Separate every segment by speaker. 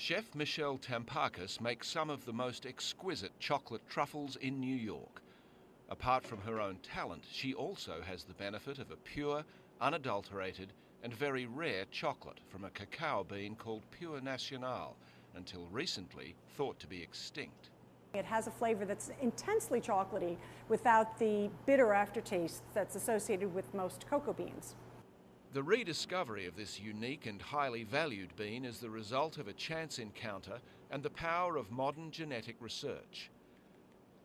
Speaker 1: Chef Michelle Tampakis makes some of the most exquisite chocolate truffles in New York. Apart from her own talent, she also has the benefit of a pure, unadulterated and very rare chocolate from a cacao bean called Pure Nacional, until recently thought to be extinct.
Speaker 2: It has a flavor that's intensely chocolatey without the bitter aftertaste that's associated with most cocoa beans.
Speaker 1: The rediscovery of this unique and highly valued bean is the result of a chance encounter and the power of modern genetic research.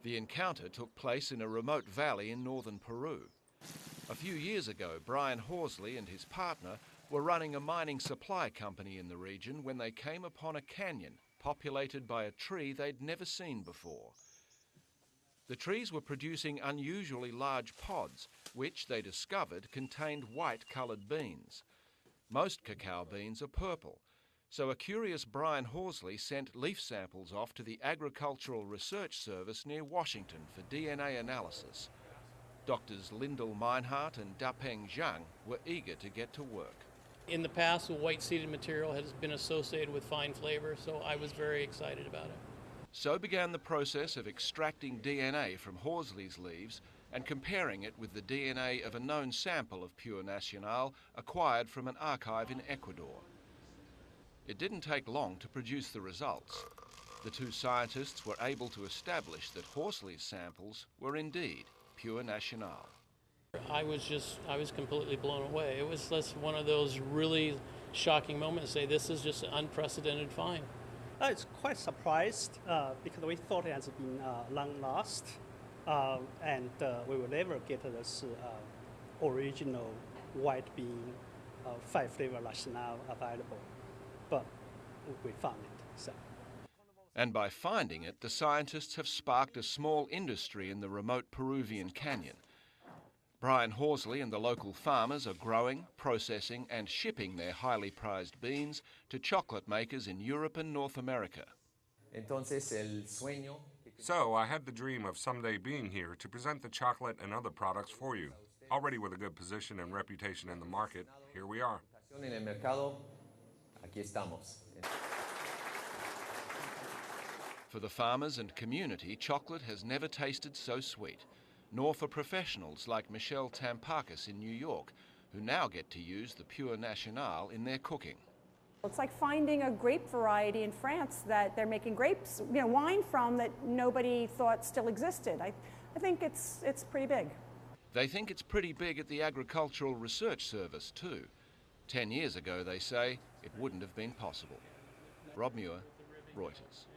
Speaker 1: The encounter took place in a remote valley in northern Peru. A few years ago, Brian Horsley and his partner were running a mining supply company in the region when they came upon a canyon populated by a tree they'd never seen before. The trees were producing unusually large pods, which they discovered contained white-coloured beans. Most cacao beans are purple, so a curious Brian Horsley sent leaf samples off to the Agricultural Research Service near Washington for DNA analysis. Doctors Lyndall Meinhardt and Dapeng Zhang were eager to get to work.
Speaker 3: In the past, the white-seeded material has been associated with fine flavor, so I was very excited about it.
Speaker 1: So began the process of extracting DNA from Horsley's leaves and comparing it with the DNA of a known sample of Pure Nacional acquired from an archive in Ecuador. It didn't take long to produce the results. The two scientists were able to establish that Horsley's samples were indeed Pure Nacional.
Speaker 3: I was completely blown away. It was just one of those really shocking moments to say this is just an unprecedented find.
Speaker 4: It's quite surprised because we thought it has been long lost and we will never get this original white bean 5 flavor Nacional available, but we found it. So.
Speaker 1: And by finding it, the scientists have sparked a small industry in the remote Peruvian canyon. Brian Horsley and the local farmers are growing, processing and shipping their highly prized beans to chocolate makers in Europe and North America.
Speaker 5: So I had the dream of someday being here to present the chocolate and other products for you. Already with a good position and reputation in the market, here we are.
Speaker 1: For the farmers and community, chocolate has never tasted so sweet, nor for professionals like Michelle Tampakis in New York, who now get to use the Pure Nacional in their cooking.
Speaker 2: It's like finding a grape variety in France that they're making grapes, wine from that nobody thought still existed. I think it's pretty big.
Speaker 1: They think it's pretty big at the Agricultural Research Service too. 10 years ago, they say, it wouldn't have been possible. Rob Muir, Reuters.